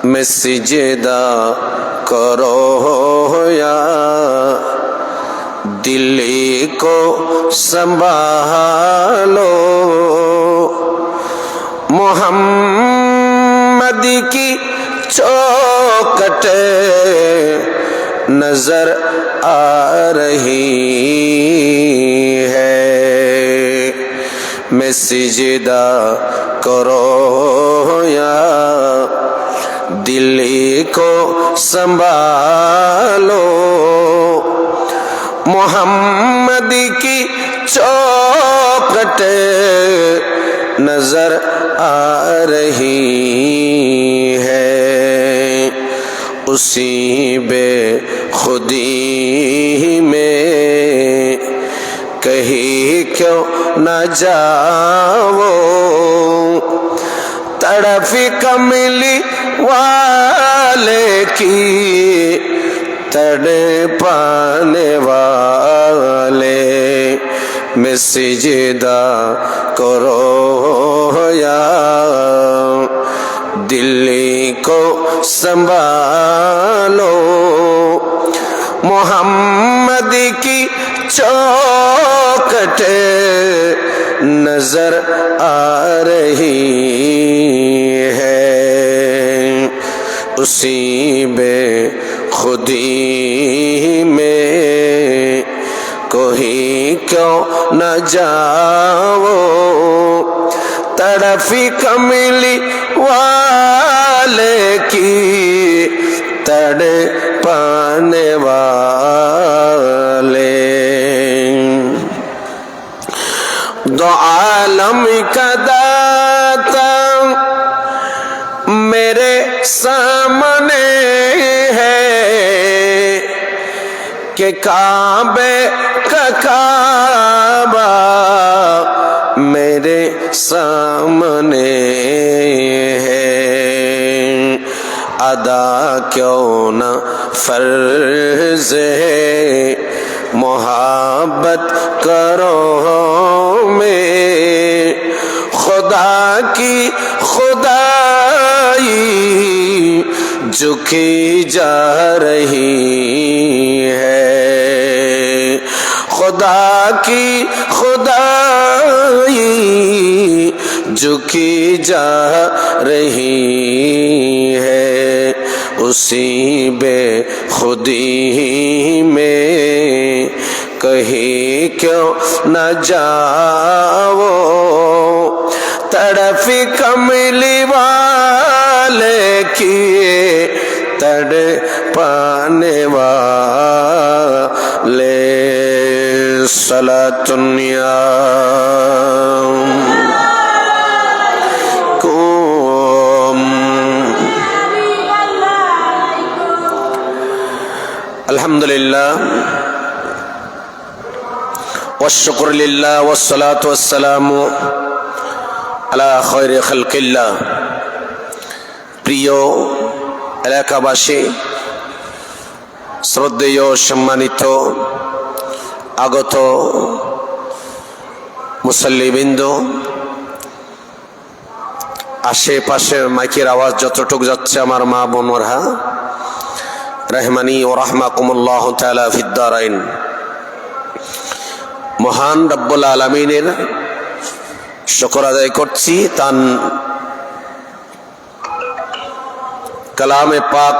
میں سجدہ کرو یا دل کو سنبھالو محمد کی چوکھٹ نظر آ رہی ہے میں سجدہ کرو یا دل کو سنبھالو محمد کی چوکھٹ نظر آ رہی ہے اسی بے خودی میں کہیں کیوں نہ جاؤ تڑف کملی والے کی تڑپانے والے میں سجدہ کرو یا دل کو سنبھالو محمد کی چوکھٹ نظر آ رہی ہے اسی بے خودی میں کوئی کیوں نہ جاؤ تڑفی کملی والے کی تڑپانے والے دو عالم کا داتا میرے سامنے ہے کہ کعبے کا کعبہ میرے سامنے ہے ادا کیوں نہ فرض ہے محبت کرو میں خدا کی خدائی جھکی جا رہی ہے خدا کی خدائی جھکی جا رہی ہے اسی بے خودی میں کہیں کیوں نہ جاؤ تڑفی کملی والے کی تڑپانے والے صلاۃ الحمدللہ والشکر للہ والصلاة والسلام আলা খৈরে খালকিল্লাহ। প্রিয় এলাকাবাসী, শ্রদ্ধেয় সম্মানিত আগত মুসল্লিবৃন্দ, আশেপাশে মাইকের আওয়াজ যতটুকু যাচ্ছে আমার মা বোনরা, রহমানি ও রাহমাকুমুল্লাহ তাআলা ফিদ্দারাইন। মহান রব্বুল আলামিনের শুকর আদায় করছি, তার কালামে পাক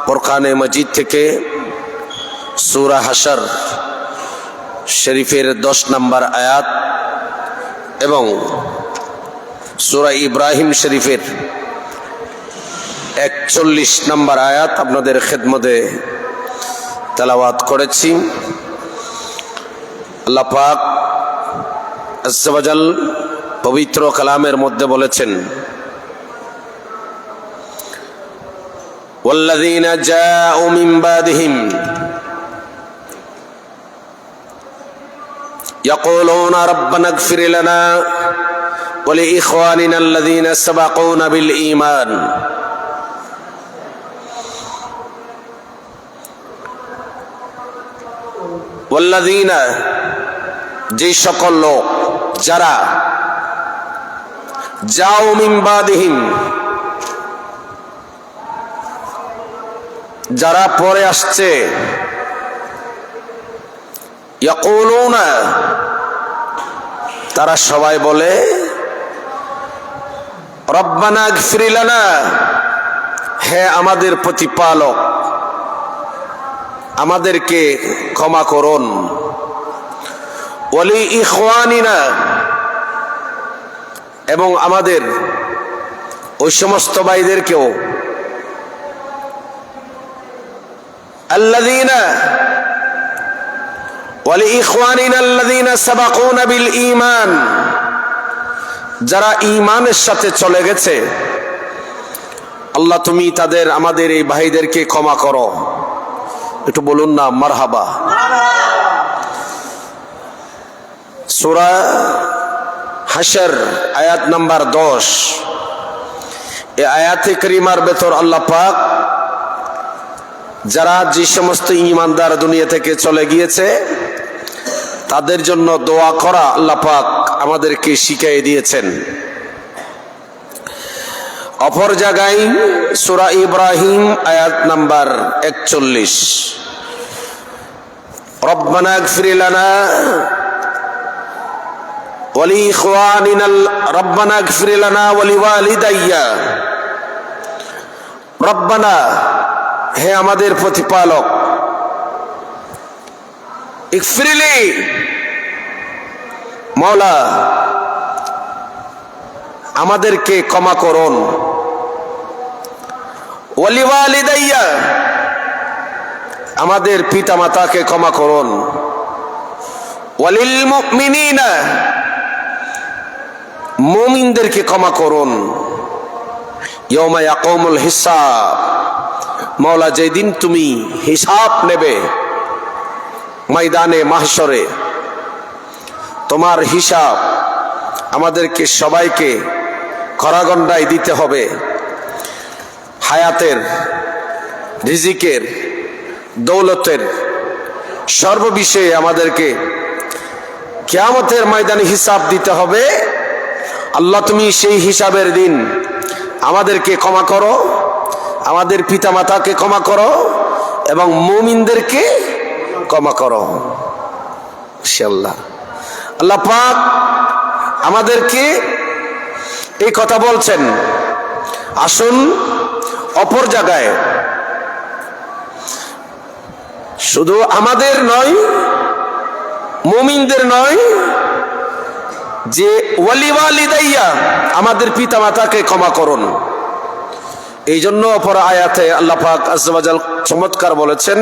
ফুরকানে মাজিদ থেকে সূরা হাশর শরীফের 10 নম্বর আয়াত এবং সূরা ইব্রাহিম শরীফের 41 নম্বর আয়াত আপনাদের খেদমতে তেলাওয়াত করেছি। আল্লাহ পাক আজ্জা ওয়া জাল পবিত্র কালামের মধ্যে বলেছেন, ওয়াল্লাযীনা জাউ মিন বাদিহিম ইয়াকুলুনা রাব্বানা ইগফির লানা ওয়া লিইখওয়ানিনা আল্লাযীনা সাবাকুনা বিল ঈমান। ওয়াল্লাযীনা, যে সকল লোক যারা, জাউ মিন বাদিহিম, যারা পরে আসছে, ইয়াকুলুনা, তারা সবাই বলে রব্বানা ইগফির লানা, হে আমাদের প্রতিপালক আমাদেরকে ক্ষমা করুন, ওয়ালি ইখওয়ানিনা, এবং আমাদের ওই সমস্ত ভাইদেরকেও, আল্লাযীনা ওয়ালি ইখওয়ানিনা আল্লাযীনা সাবাকুনা বিল ঈমান, যারা ঈমানের সাথে চলে গেছে, আল্লাহ তুমি তাদের আমাদের এই ভাইদেরকে ক্ষমা করো। একটু বলুন না মারহাবা। সূরা হাশর আয়াত নাম্বার 10। এই আয়াতে কারিমার ভেতর আল্লাহ পাক যারা যে সমস্ত ঈমানদার দুনিয়া থেকে চলে গিয়েছে তাদের জন্য দোয়া করা আল্লাহ পাক আমাদেরকে শিখিয়ে দিয়েছেন। অপর জায়গায় সূরা ইব্রাহিম আয়াত নাম্বার 41, রব্বানা ইগফির লানা ওয়ালি ইখওয়ানিনা, রব্বানা ইগফির লানা ওয়ালি ওয়ালিদাইয়া, রব্বানা, হে আমাদের প্রতিপালক, ইগফিরলি, মওলা আমাদেরকে ক্ষমা করুন, ওয়ালি ওয়ালিদাইয়া, আমাদের পিতা মাতাকে ক্ষমা করুন, ওয়ালিল মুমিনিনা, মুমিনদেরকে ক্ষমা করুন, ইয়াউমা ইয়াকুমুল হিসাব, মওলা যেদিন তুমি হিসাব নেবে ময়দানে মাহশরে, তোমার হিসাব আমাদেরকে সবাইকে খরাগন্ডায় দিতে হবে। হায়াতের, রিজিকের, দৌলতের সর্ববিষয়ে আমাদেরকে কিয়ামতের ময়দানে হিসাব দিতে হবে। আল্লাহ তুমি সেই হিসাবের দিন আমাদেরকে ক্ষমা করো, আমাদের পিতা মাতাকে ক্ষমা করো এবং মুমিনদেরকে ক্ষমা করো ইনশাআল্লাহ। আল্লাহ পাক আমাদেরকে এই কথা বলছেন। আসুন অপর জায়গায় শুধু আমাদের নয়, মুমিনদের নয়, যে ওয়ালি ওয়ালিদাইয়া, আমাদের পিতা মাতাকে ক্ষমা করুন। এই জন্য অপর আয়াতে আল্লাহ পাক আযজা ওয়া জাল চমৎকার বলেছেন,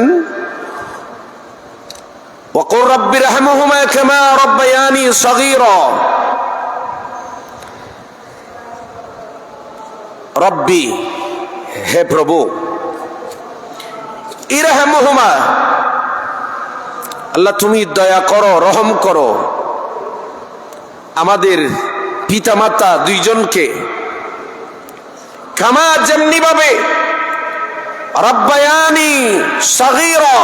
ওয়াকুর রাব্বিরহামহুমা কামা রাব্বায়ানি সগীরা, রব্বি, হে প্রভু, ইরহামহুমা, আল্লাহ তুমি দয়া করো, রহম করো আমাদের পিতা মাতা দুইজনকে, কামা, যেমনি ভাবে, রাব্বায়ানি সগীরা,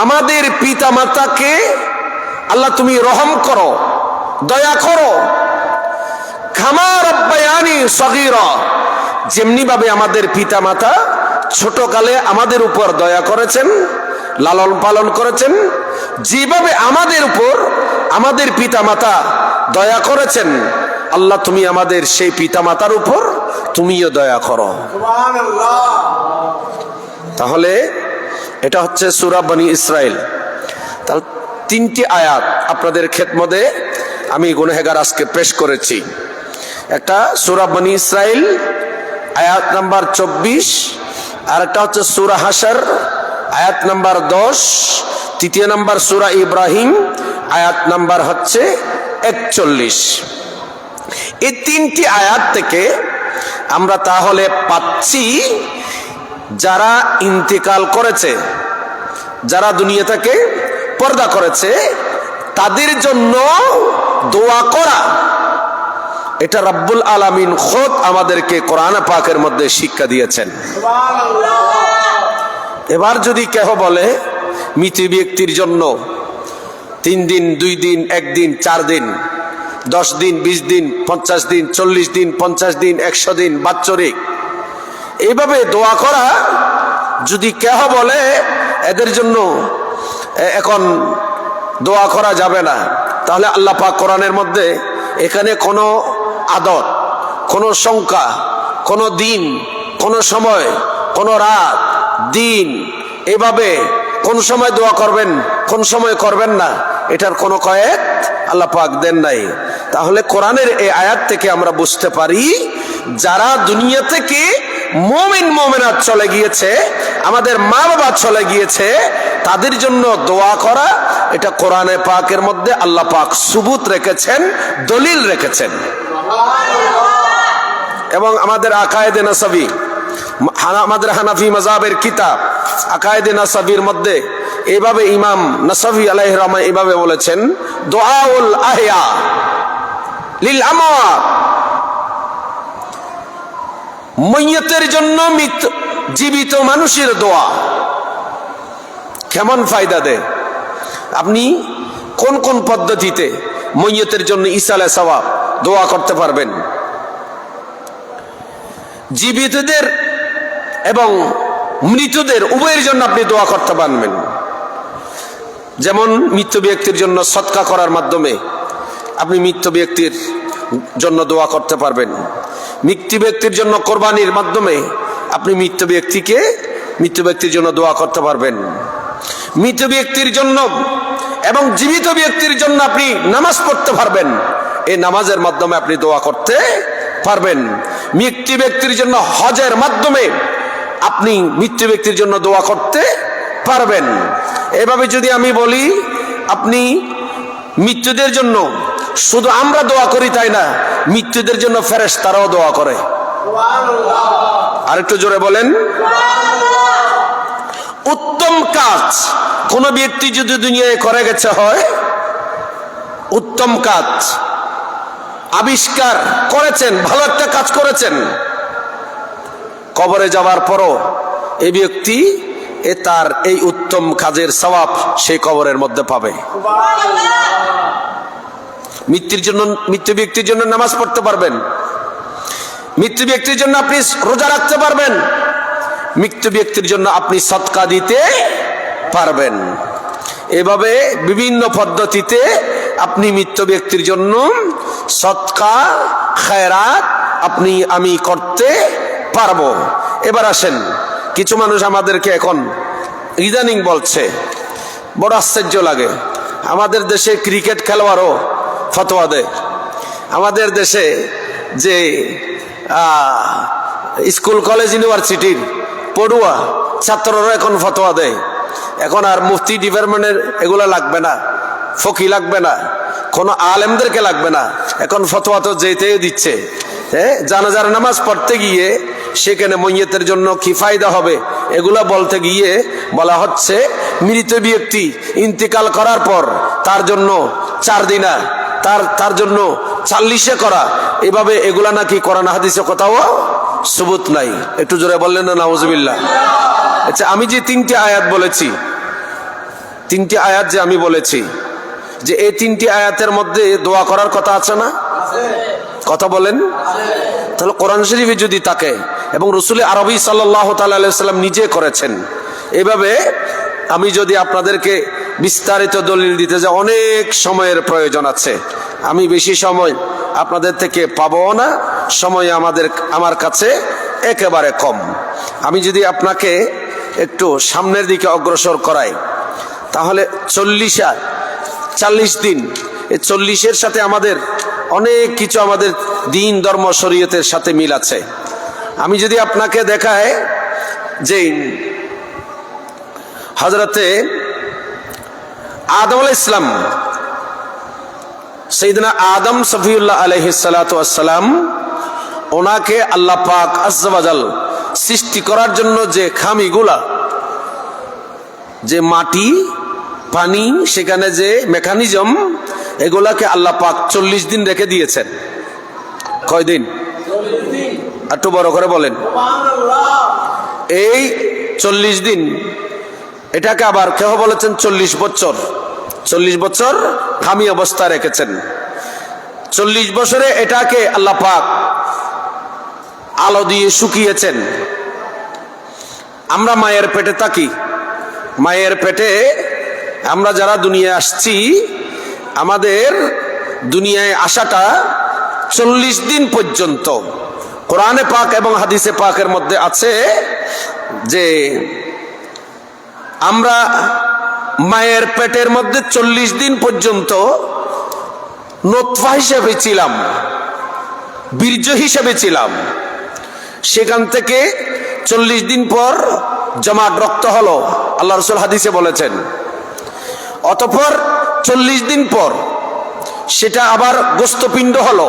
আমাদের পিতা মাতাকে আল্লাহ তুমি রহম করো, দয়া করো, কামা রাব্বায়ানি সগীরা, যেমনি ভাবে আমাদের পিতা মাতা ছোটকালে আমাদের উপর দয়া করেছেন, লালন পালন করেছেন, যেভাবে আমাদের উপর আমাদের পিতা মাতা দয়া করেছেন, আল্লাহ তুমি আমাদের সেই পিতা মাতার উপর তুমিও দয়া করো। তাহলে এটা হচ্ছে সূরা বনী ইসরাইল। তাহলে 3টি আয়াত আপনাদের খেদমতে আমি গুনাহগার আজকে পেশ করেছি। একটা সূরা বনী ইসরাইল আয়াত নাম্বার 24, আর একটা হচ্ছে সূরা হাশর আয়াত নাম্বার 10, তৃতীয় নাম্বার সূরা ইব্রাহিম আয়াত নাম্বার হচ্ছে 41। এই 3টি আয়াত থেকে আমরা তাহলে পাচ্ছি যারা ইন্তেকাল করেছে, যারা দুনিয়া থেকে পর্দা করেছে, তাদের জন্য দোয়া করা, এটা রব্বুল আলামিন খোদ আমাদেরকে কোরআন পাকের মধ্যে শিক্ষা দিয়েছেন। এবার যদি কেহ বলে মৃত ব্যক্তির জন্য 3 দিন, 2 দিন, 1 দিন, 4 দিন, 10 দিন, 20 দিন, 50 দিন, 40 দিন, 50 দিন, 100 দিন, বাৎসরিক, এইভাবে দোয়া করা যদি কেহ বলে এদের জন্য এখন দোয়া করা যাবে না, তাহলে আল্লাহ পাক কোরআনের মধ্যে এখানে কোনো আদত, কোনো সংখ্যা, কোনো দিন, কোনো সময়, কোনো রাত দিন, এভাবে কোন সময় দোয়া করবেন কোন সময় করবেন না, এটার কোনো কয়েদ আল্লাহ পাক দেন নাই। তাহলে কোরআনের এই আয়াত থেকে আমরা বুঝতে পারি যারা দুনিয়া থেকে মুমিন মুমিনাত চলে গিয়েছে, আমাদের মা বাবা চলে গিয়েছে, তাদের জন্য দোয়া করা এটা কোরআনে পাকের মধ্যে আল্লাহ পাক সুবুত রেখেছেন, দলিল রেখেছেন। এবং আমাদের আকায়েদে নাসাবি, আমাদের হানাফি মাযহাবের কিতাব আকায়েদে নাসাবির মধ্যে এইভাবে ইমাম নাসাবি আলাইহির রহমান এইভাবে বলেছেন, দুআউল আহইয়া লিল আমওয়াত, মাইয়াতের জন্য জীবিত মানুষের দোয়া কেমন ফায়দা দেয়। আপনি কোন কোন পদ্ধতিতে মাইয়াতের জন্য ইসালে সওয়াব দোয়া করতে পারবেন। জীবিতদের এবং মৃতদের উভয়ের জন্য আপনি দোয়া করতে পারবেন। যেমন মৃত ব্যক্তির জন্য সদকা করার মাধ্যমে আপনি মৃত ব্যক্তির জন্য দোয়া করতে পারবেন। মৃত ব্যক্তির জন্য কোরবানির মাধ্যমে আপনি মৃত ব্যক্তির জন্য দোয়া করতে পারবেন। মৃত ব্যক্তির জন্য এবং জীবিত ব্যক্তির জন্য আপনি নামাজ পড়তে পারবেন, এই নামাজের মাধ্যমে আপনি দোয়া করতে পারবেন। মৃত ব্যক্তির জন্য হজের মাধ্যমে আপনি মৃত্যু ব্যক্তির জন্য দোয়া করতে পারবেন। এভাবে যদি আমি বলি, আপনি মৃত্যুদের জন্য শুধু আমরা দোয়া করি তাই না, মৃত্যুদের জন্য ফেরেশতারাও দোয়া করে। আরেকটু জোরে বলেন। উত্তম কাজ কোন ব্যক্তি যদি দুনিয়ায় করে গেছে হয়, উত্তম কাজ আবিষ্কার করেছেন, ভালো একটা কাজ করেছেন, কবরে যাওয়ার পরও এই ব্যক্তি তার এই উত্তম কাজের সওয়াব সেই কবরের মধ্যে পাবে। মৃত্যু ব্যক্তির জন্য নামাজ পড়তে পারবেন, মৃত্যু ব্যক্তির জন্য আপনি রোজা রাখতে পারবেন, মৃত্যু ব্যক্তির জন্য আপনি সদকা দিতে পারবেন। এভাবে বিভিন্ন পদ্ধতিতে আপনি মৃত্যু ব্যক্তির জন্য সদকা খায়রাত আমি করতে পারবো। এবার আসেন, কিছু মানুষ আমাদেরকে এখন ইদানিং বলছে, বড় আশ্চর্য লাগে, আমাদের দেশে ক্রিকেট খেলোয়াড়ও ফতোয়া দেয়। আমাদের দেশে যে স্কুল কলেজ ইউনিভার্সিটির পড়ুয়া ছাত্ররা এখন ফতোয়া দেয়। এখন আর মুফতি ডিপার্টমেন্টের এগুলা লাগবে না, ফকি লাগবে না, কোনো আলেমদেরকে লাগবে না, এখন ফতোয়া তো যেতেই দিচ্ছে। জানাজার নামাজ পড়তে গিয়ে সেখানে মইয়তের জন্য কি ফায়দা হবে এগুলা বলতে গিয়ে বলা হচ্ছে মৃত ব্যক্তি ইন্তেকাল করার পর তার জন্য 4 দিনা, তার জন্য 40 করা, এভাবে এগুলা নাকি কোরআন হাদিসে কোথাও সুবুত নাই। একটু জোরে বললেন না নাউজুবিল্লাহ। আচ্ছা, আমি যে 3টি আয়াত বলেছি, 3টি আয়াত যে আমি বলেছি, যে এই 3টি আয়াতের মধ্যে দোয়া করার কথা আছে না? কথা বলেন। তাহলে কোরআন শরীফে যদি থাকে এবং রাসূল আরবী সাল্লাল্লাহু তাআলা আলাইহি সাল্লাম নিজে করেছেন, এভাবে আমি যদি আপনাদেরকে বিস্তারিত দলিল দিতে যাই অনেক সময়ের প্রয়োজন আছে, আমি বেশি সময় আপনাদের থেকে পাবো না, সময় আমার কাছে একেবারে কম। আমি যদি আপনাকে একটু সামনের দিকে অগ্রসর করাই, তাহলে 40 দিন, এই 40-এর সাথে আমাদের অনেক কিছু, আমাদের দিন ধর্ম শরীয়তের সাথে মিল আছে। আমি যদি আপনাকে দেখাই যে হযরতে আদম আলাইহিস সালাম, সাইয়েদনা আদম সফিউল্লাহ আলাইহিস সালাতু ওয়াস সালাম, ওনাকে আল্লাহ পাক আজ্জা ওয়া জাল সৃষ্টি করার জন্য যে খামিগুলা, যে মাটি পানি, সেখানে যে মেকানিজম, এগুলাকে আল্লাহ পাক 40 দিন রেখে দিয়েছেন। কয়দিন? একটু বড় করে বলেন। এই 40 দিন, এটাকে আবার কেউ বলেছেন 40 বছর, 40 বছর খামি অবস্থা রেখেছেন। 40 বছরে এটাকে আল্লাহ পাক আলো দিয়ে শুকিয়েছেন, আমরা মায়ের পেটে থাকি, মায়ের পেটে আমরা যারা দুনিয়ায় আসছি, আমাদের দুনিয়ায় আসাটা 40 দিন পর্যন্ত। কোরআনে পাক এবং হাদিসে পাকের মধ্যে আছে যে আমরা মায়ের পেটের মধ্যে 40 দিন পর্যন্ত নতফা হিসেবে ছিলাম, বীর্য হিসেবে ছিলাম। সেখান থেকে 40 দিন পর জমাট রক্ত হলো, আল্লাহ রাসূল হাদিসে বলেছেন। অতঃপর 40 দিন পর সেটা আবার গোস্তপিণ্ড হলো।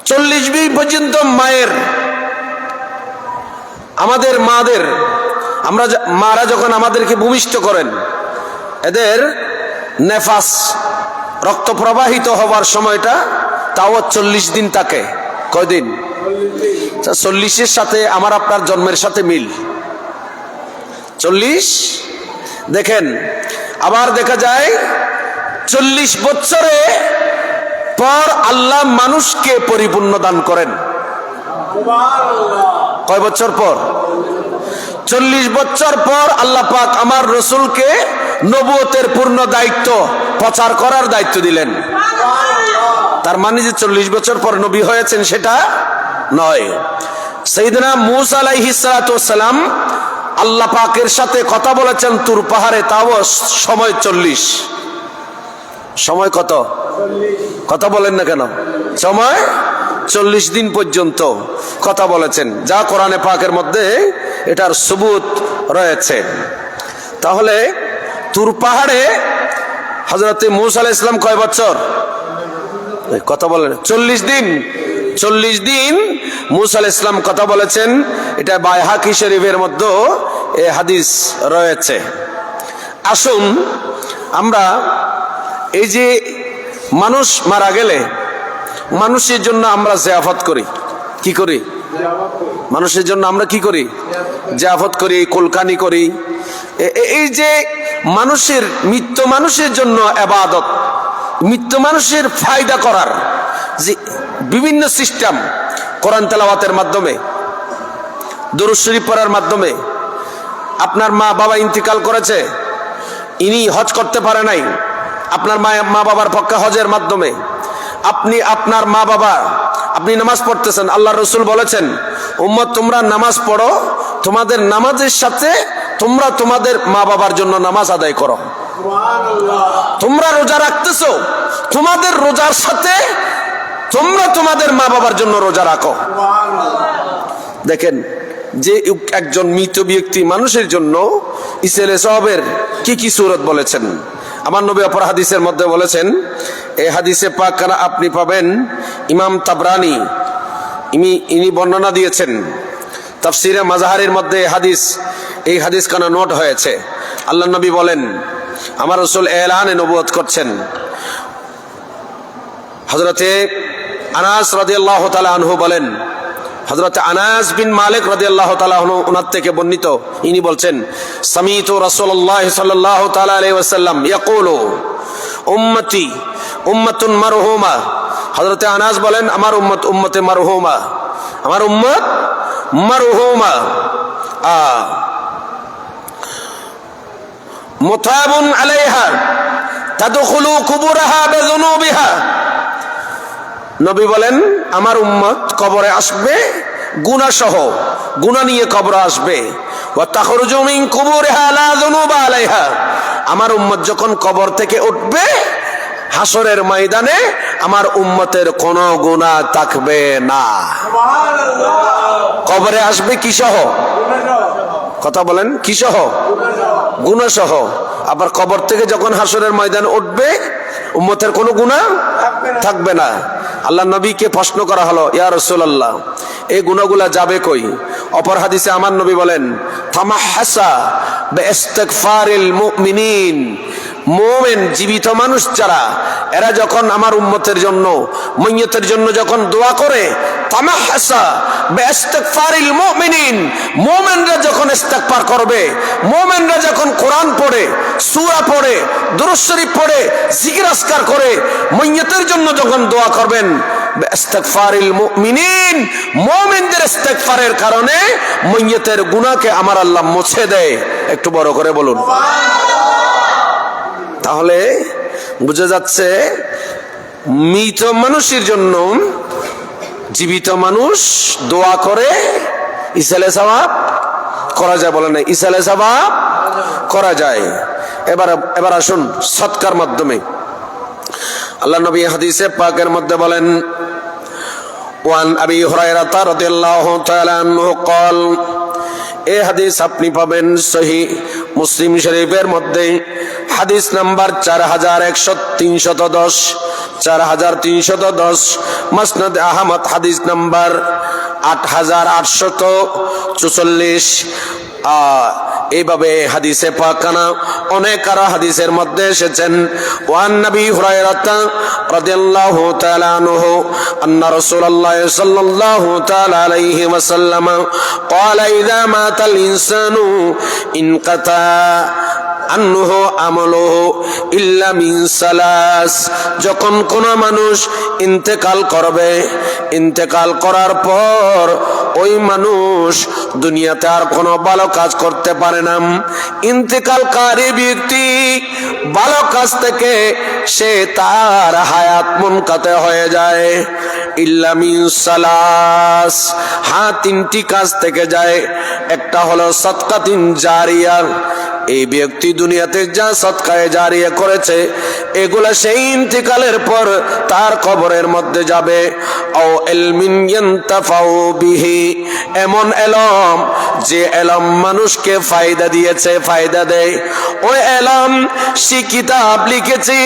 40 দিন পর্যন্ত মায়ের, আমাদের মাদের, আমরা মারা যখন আমাদেরকে ভূমিষ্ঠ করেন, এদের নেফাস রক্ত প্রবাহিত হওয়ার সময়টা তাও 40 দিন থাকে। কয়দিন? 40-এর সাথে আমার আপনার জন্মের সাথে মিল 40। দেখেন, আবার দেখা যায় 40 বছরে পর আল্লাহ মানুষকে পরিপূর্ণ দান করেন। কয় বছর পর? 40 বছর পর আল্লাহ পাক আমার রসুলকে নবুয়তের পূর্ণ দায়িত্ব, প্রচার করার দায়িত্ব দিলেন। তার মানে যে 40 বছর পর নবী হয়েছেন সেটা নয়। সাইয়েদনা মূসা আলাইহিস সালাতু ওয়াস সালাম আল্লাহ পাকের সাথে কথা বলেছেন তুর পাহাড়ে, তাও সময় 40। সময় কত? কথা বলেন না কেন? সময় 40 দিন পর্যন্ত কথা বলেছেন, যা কোরআনে পাকের মধ্যে এটার সুবুত রয়েছে। তাহলে তুর পাহাড়ে হযরত মূসা আলাইহিস সালাম কয় বছর কথা বলেন? 40 দিন। 40 দিন মূসা আলাইহিস সালাম কথা বলেছেন। এটা বাইহাকি শরীফের মধ্যে এই হাদিস রয়েছে। আসুন আমরা এই যে মানুষ মারা গেলে মানুষের জন্য আমরা জিয়াফত করি, কি করি? মানুষের জন্য আমরা কি করি? জিয়াফত করি, কুলকানি করি। এই যে মানুষের, মৃত্যু মানুষের জন্য ইবাদত, মৃত্যু মানুষের ফায়দা করার যে বিভিন্ন সিস্টেম, কোরআন তেলাওয়াতের মাধ্যমে, দুরূদ শরীফ পড়ার মাধ্যমে। আপনার মা বাবা ইন্তিকাল করেছে, ইনি হজ করতে পারে নাই, আপনার মা বাবার পক্ষে হজের মাধ্যমে আপনি আপনার মা বাবা, আপনি নামাজ পড়তেছেন, আল্লাহ রসুল বলেছেন উম্মত তোমরা নামাজ পড়ো, তোমাদের নামাজের সাথে তোমরা তোমাদের মা বাবার জন্য নামাজ আদায় করো। তোমরা রোজা রাখতেছো, তোমাদের রোজার সাথে তোমরা তোমাদের মা বাবার জন্য রোজা রাখো। দেখেন যে একজন মৃত ব্যক্তি মানুষের জন্য ইসলে সওয়াবের কি কি সূরত বলেছেন। আমার নবী অপর হাদিসের মধ্যে বলেছেন, এই হাদিসে পাক আপনি পাবেন ইমাম তাবরানি, ইনি বর্ণনা দিয়েছেন তাফসিরে মাজাহারের মধ্যে এই হাদিস কানা নোট হয়েছে। আল্লাহ নবী বলেন, আমার রাসূল এলানে নবুয়ত করছেন। হযরতে আনাস রাদিয়াল্লাহু তাআলা আনহু বলেন, হযরত আনাস বিন মালিক রাদিয়াল্লাহু তাআলা আনহু ওনার থেকে বর্ণিত, ইনি বলছেন সামিতু রাসূলুল্লাহ সাল্লাল্লাহু তাআলা আলাইহি ওয়াসাল্লাম ইয়াকুলু উম্মতি উম্মাতুন মারহুমা। হযরত আনাস বলেন আমার উম্মত উম্মতে মারহুমা, আমার উম্মত মারহুমা। মুতাবুন আলাইহা তাদখুলু কুবুরাহা বিযুনুবিহা। নবী বলেন আমার উম্মত কবরে আসবে গুনাহ সহ, গুনাহ নিয়ে কবরে আসবে। ওয়া তাখরুজু মিন কুবুরিহা লা যুনুবা আলাইহা। আমার উম্মত যখন কবর থেকে উঠবে হাসরের ময়দানে আমার উম্মতের কোনো গুনাহ থাকবে না। কবরে আসবে কি সহ? কথা বলেন, কি সহ? গুনাহ সহ। আবার কবর থেকে যখন হাসরের ময়দানে উঠবে উম্মতের কোনো গুনাহ থাকবে না। আল্লাহ নবীকে প্রশ্ন করা হলো, ইয়া রাসূলুল্লাহ এই গুনাহগুলা যাবে কই? অপর হাদিসে আমার নবী বলেন, তামাহাসা বিইস্তিগফারিল মুমিনিন। মুমিন জীবিত মানুষ যারা, এরা যখন আমার উম্মতের জন্য, মাইয়্যিতের জন্য যখন দোয়া করে, তামাহাসা বিইস্তিগফারিল মুমিনিন, মুমিনরা যখন ইস্তিগফার করবে, মুমিনরা যখন কোরআন পড়ে, সূরা পড়ে, দুরূদ শরীফ পড়ে, জিকির আজকার করে, মাইয়্যিতের জন্য যখন দোয়া করবেন, ইস্তিগফারিল মুমিনিন, মুমিনদের ইস্তিগফারের কারণে মাইয়িতের গুনাহকে আমার আল্লাহ মুছে দেয়। একটু বড় করে বলুন। তাহলে বুঝা যাচ্ছে মৃত মানুষের জন্য জীবিত মানুষ দোয়া করে ইসালে সওয়াব করা যায়, বলে না ইসালে সওয়াব করা যায়। এবার আসুন সদকার মাধ্যমে। আল্লাহ নবী হাদিসে পাকের মধ্যে বলেন, ওয়ান আবি হুরায়রা রাদিয়াল্লাহু তাআলা আনহু قال, এই হাদিস আপনি পাবেন সহিহ মুসলিম শরীফের মধ্যে, হাদিস নাম্বার 4110, 4310, মুসনাদ আহমদ হাদিস নাম্বার 8844। এইভাবে হাদিসে পাকানা অনেক আরো হাদিসের মধ্যে এসেছেন। ওয়ান নবী হুরায়রা রাদিয়াল্লাহু তাআলা আনহু আন্না রাসূলুল্লাহ সাল্লাল্লাহু তাআলা আলাইহি ওয়াসাল্লাম قال اذا مات الانسان انقطع আনহু আমলুহু ইল্লা মিন সালাস, যখন কোন মানুষ ইন্তেকাল করবে, ইন্তেকাল করার পর ওই মানুষ দুনিয়াতে আর কোনো ভালো কাজ করতে পারে না। ইন্তেকালকারী ব্যক্তি ভালো কাজ থেকে সে তার হায়াত মুনকাতে হয়ে যায়। ইল্লা মিন সালাস, হ্যাঁ তিনটি কাজ থেকে যায়। একটা হলো সাদকাতুন জারিয়া, এই ব্যক্তি দুনিয়াতে যা সদকায়ে জারিয়া করেছে এগুলা সেই ইন্তেকালের পর তার কবরের মধ্যে যাবে। ও ইলমিন ইয়ানতাফাউ বিহি, এমন ইলম যে ইলম মানুষকে ফায়দা দিয়েছে, ফায়দা দেয়। ওই ইলম সে কিতাব লিখেছে,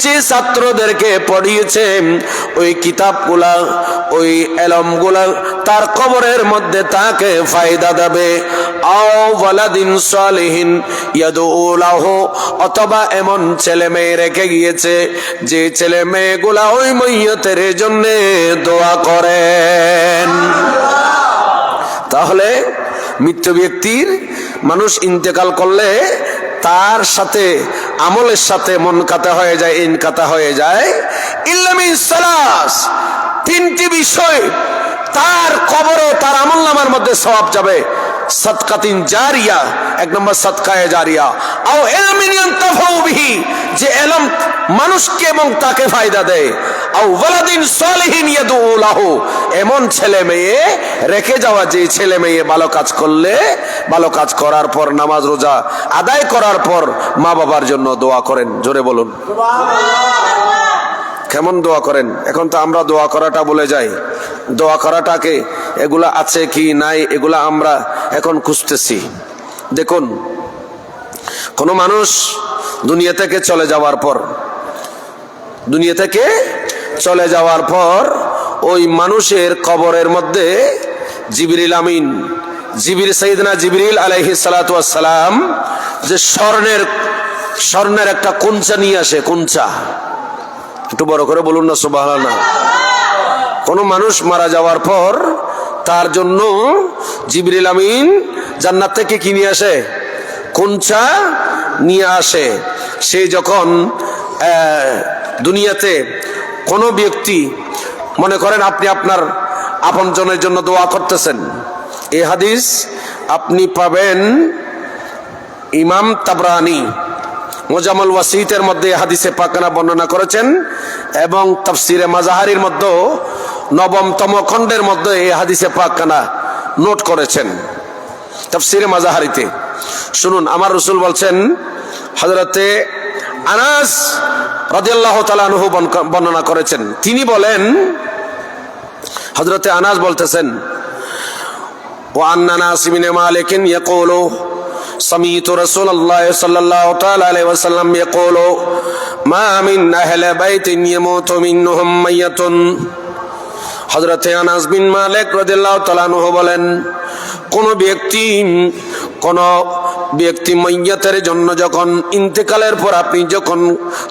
যে ছাত্রদেরকে পড়িয়েছে, ওই কিতাবগুলা ওই ইলমগুলা তার কবরের মধ্যে তাকে ফায়দা দেবে। আও ওয়ালাদিন সালিহিন ইয়াদউ লাহু, অথবা এমন ছেলে মেয়ে রেখে গিয়েছে যে ছেলে মেয়েগুলা ওই মাইয়িতের জন্য দোয়া করেন। তাহলে মৃত ব্যক্তির মানুষ ইন্তেকাল করলে তার সাথে আমলের সাথে মনকাতা হয়ে যায়, ইনকাতা হয়ে যায়। ইল্লা মিন সালাস, তিনটি বিষয় তার কবরে তার আমলনামার মধ্যে সওয়াব যাবে। সাদকাতুন জারিয়া, এক নম্বর সাদকায়ে জারিয়া। আও ইলমিন ইয়ানতাফাউ বিহি, যে ইলম মানুষকে এবং তাকে ফায়দা দেয়। আও ওয়ালাদিন সালিহিন ইয়াদউ লাহু, এমন ছেলে মেয়ে রেখে যাওয়া, যে ছেলে মেয়ে ভালো কাজ করলে, ভালো কাজ করার পর নামাজ রোজা আদায় করার পর মা বাবার জন্য দোয়া করেন। জোরে বলুন সুবহানাল্লাহ। কেমন দোয়া করেন? এখন তো আমরা দোয়া করাটা বলে যাই। দোয়া করাটাকে এগুলা আছে কি নাই এগুলা আমরা এখন খুঁজতেছি। দেখুন, কোন মানুষ দুনিয়া থেকে চলে যাওয়ার পর, দুনিয়া থেকে চলে যাওয়ার পর ওই মানুষের কবরের মধ্যে জিবরিল আমিন, সাইয়েদনা জিবরিল আলাইহিস সালাতু ওয়াস সালাম, যে স্বর্ণের একটা কুঞ্চা নিয়ে আসে। কুঞ্চা, একটু বড় করে বলুন না সুবহানাল্লাহ। কোন মানুষ মারা যাওয়ার পর তার জন্য জিবরিল আমিন জান্নাত থেকে কি নিয়ে আসে? কুঞ্চা নিয়ে আসে। সে যখন দুনিয়াতে কোন ব্যক্তি, মনে করেন আপনি আপনার আপনজনের জন্য দোয়া করতেছেন, এই হাদিস আপনি পাবেন ইমাম তাবরানী মুজাম্মুল ওয়াসিতের মধ্যে হাদিসে পাকানা বর্ণনা করেছেন, এবং তাফসিরে মাজাহারির মধ্যে 9তম খণ্ডের মধ্যে এই হাদিসে পাকানা নোট করেছেন তাফসিরে মাজাহারিতে। শুনুন, আমার রাসূল বলছেন, হযরতে আনাস রাদিয়াল্লাহু তাআলা আনহু বর্ণনা করেছেন, তিনি বলেন, হযরতে আনাস বলতেছেন, ওয়া আন্না নাস ইবনে মালিকিন ইয়াকুলু سمعت رسول الله صلى الله تعالى عليه وسلم يقول ما من أهل بيت يموت منهم ميت। হযরতে আনাস বিন মালিক রাদিয়াল্লাহু তাআলা আনহু বলেন, কোন ব্যক্তি মাইয়াতের জন্য যখন ইন্তেকালের পর আপনি যখন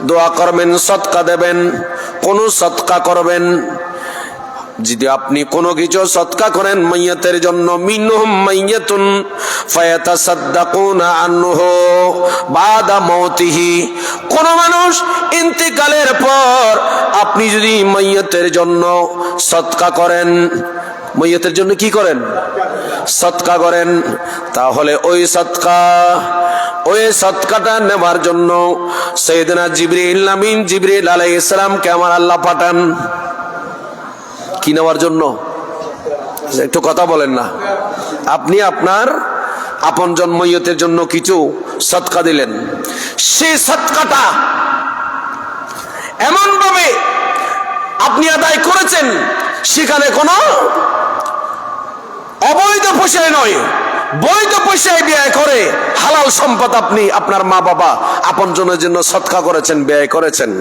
দোয়া করবেন, সদকা দেবেন, কোন সদকা করবেন, যদি আপনি কোনো কিছু সদকা করেন মাইয়াতের জন্য, মিনহুম মাইয়াতুন ফায়াতাসাদদাকুনা আনহু বাদা মাউতিহি, কোন মানুষ ইন্তেকালের পর আপনি যদি মাইয়াতের জন্য সদকা করেন, মাইয়াতের জন্য কি করেন? সদকা করেন, তাহলে ওই সদকাটা নেবার জন্য সাইয়েদনা জিবরিল আমিন জিবরিল আলাইহিস সালামকে আমার আল্লাহ পাঠান। কি নেওয়ার জন্য? একটু কথা বলেন না। আপনি আপনার আপনজন মাইয়তের জন্য কিছু সদকা দিলেন, সেই সদকাটা এমন ভাবে আপনি আদায় করেছেন সেখানে কোনো অবৈধ পয়সায় নয়, বৈধ পয়সায় ব্যয় করে হালাল সম্পদ আপনি আপনার মা বাবা আপনজনের জন্য সদকা করেছেন, ব্যয় করেছেন।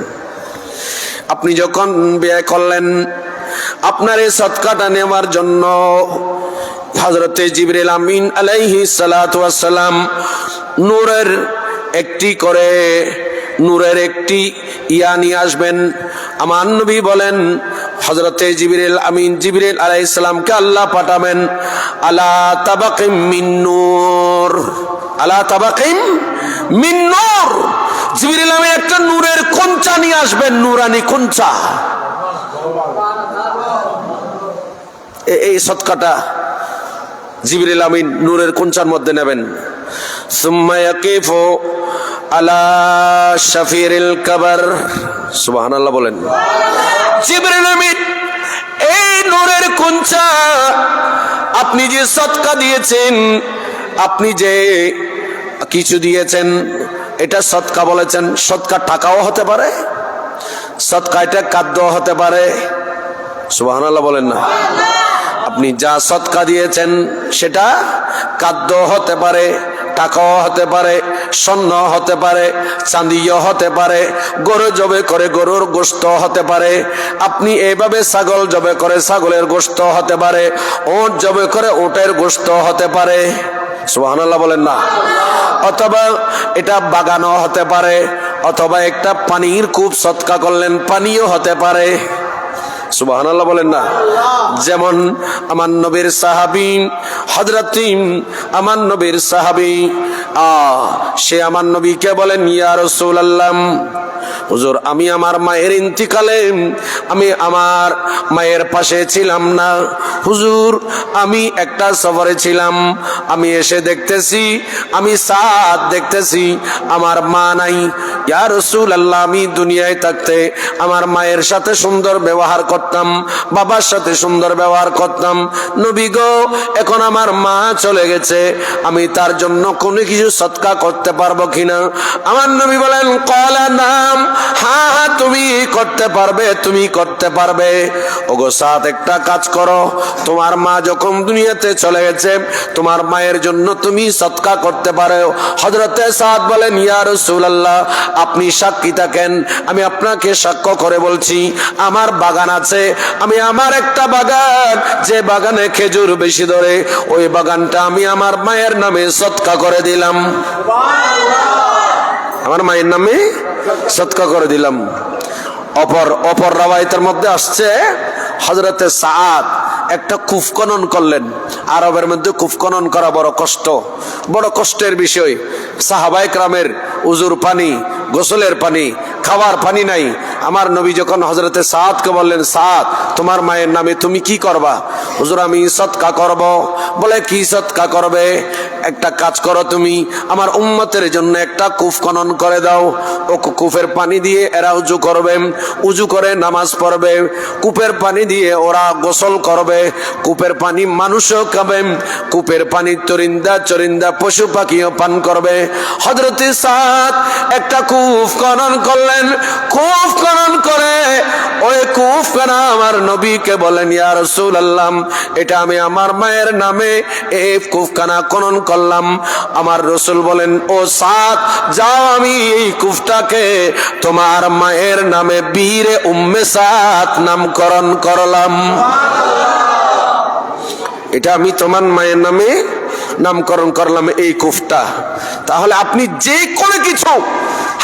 আপনি যখন ব্যয় করলেন, আপনার এই সদকাটা নেওয়ার জন্য হযরতে জিবরিল আমিন আলাইহিস সালাতু ওয়াস সালাম নূরের একটি ইয়া নিয়ে আসবেন। আমার নবী বলেন, হযরতে জিবরিল আমিন জিবরিল আলাইহিস সালামকে আল্লাহ পাঠাবেন আলা তাবাকিম মিন নূর, আলা তাবাকিম মিন নূর। জিবরিল আমিন একটা নূরের কঞ্চা নিয়ে আসবেন, নূরানি কঞ্চা। এই সদকাটা জিবরিল আমিন নূরের কঞ্চার মধ্যে নেবেন। সুম্মা ইয়াকিফু আলা শাফিরিল কবর, সুবহানাল্লাহ বলেন। জিবরিল আমিন এই নূরের কঞ্চা, আপনি যে সদকা দিয়েছেন, আপনি যে কিছু দিয়েছেন, এটা সদকা বলেছেন। সদকা টাকাও হতে পারে, সদকা এটা খাদ্য হতে পারে, সুবহানাল্লাহ বলেন না। আপনি যা সদকা দিয়েছেন সেটা খাদ্য হতে পারে, টাকাও হতে পারে, স্বর্ণ হতে পারে, চাঁদিও হতে পারে, গরু জবে করে গরুর গোশত হতে পারে, আপনি এইভাবে ছাগল জবে করে ছাগলের গোশত হতে পারে, ওট জবে করে ওটের গোশত হতে পারে, সুবহানাল্লাহ বলেন না। অথবা এটা বাগানও হতে পারে, অথবা একটা পানির কূপ সদকা করলেন, পানিও হতে পারে, সুবহানাল্লাহ বলেন না। যেমন আমার নবীর সাহাবী হযরত আমার নবীর সাহাবী সে আমার নবীকে বলেন, ইয়া রাসূলুল্লাহ, হুজুর আমি আমার মায়ের ইন্তিকালে আমি আমার মায়ের পাশে ছিলাম না, হুজুর আমি একটা সফরে ছিলাম, আমি এসে দেখতেছি, আমি সাত দেখতেছি আমার মা নাই। ইয়া রাসূলুল্লাহ, আমি দুনিয়ায় থাকতে আমার মায়ের সাথে সুন্দর ব্যবহার করতাম, বাবার সাথে সুন্দর ব্যবহার করতাম, নবী গো এখন আমার মা চলে গেছে, আমি তার জন্য কোনো কিছু সদকা করতে পারবো কিনা? আমার নবী বলেন, ক্বালা নাম, হ্যাঁ হ্যাঁ তুমি করতে পারবে, তুমি করতে পারবে। ওগো সাদ, একটা কাজ করো, তোমার মা যখন দুনিয়াতে চলে গেছে, তোমার মায়ের জন্য তুমি সদকা করতে পারো। হযরতে সাদ বলেন, ইয়া রাসূলুল্লাহ, আপনি সাক্ষী থাকেন, আমি আপনাকে সাক্ষ্য করে বলছি, আমার বাগান আছে, আমি আমার একটা বাগান, যে বাগানে খেজুর বেশি ধরে, ওই বাগানটা আমি আমার মায়ের নামে সদকা করে দিলাম, আমার মায়ের নামে সদকা করে দিলাম। অপর রাওয়ায়াতের মধ্যে আসছে হযরতে সাদ একটা কূপ খনন করলেন। আরবের মধ্যে কূপ খনন করা বড় কষ্টের বিষয়। সাহাবায়ে কেরামের উজুর পানি, গোসলের পানি, খাওয়ার পানি নাই। আমার নবী যখন হযরতে সাদকে বললেন, সাদ তোমার মায়ের নামে তুমি কি করবা? হুজুর আমি সদকা করব। বলে কি সদকা করবে? একটা কাজ করো, তুমি আমার উম্মতের জন্য একটা কূপ খনন করে দাও, ও কূপের পানি দিয়ে এরা উজু করবে, উজু করে নামাজ পড়বে, কূপের পানি দিয়ে ওরা গোসল করবে, কূপের পানি মানুষও খাবে, কূপের পানি চরিন্দা পশু পাখিও পান করবে। হযরতে সাদ একটা কূপ খনন করলেন, কূপ খনন করে ওই কূপখানা আমার নবীকে বলেন, ইয়া রাসূলুল্লাহ, এটা আমি আমার মায়ের নামে এই কূপখানা খনন করলাম। আমার রাসূল বলেন, ও সাদ যাও, আমি এই কূপটাকে তোমার মায়ের নামে বীরে উম্মে সাদ নামকরণ করলাম, এটা আমি তোমার মায়ের নামে নামকরণ করলাম এই কূপটা। তাহলে আপনি যে কোনো কিছু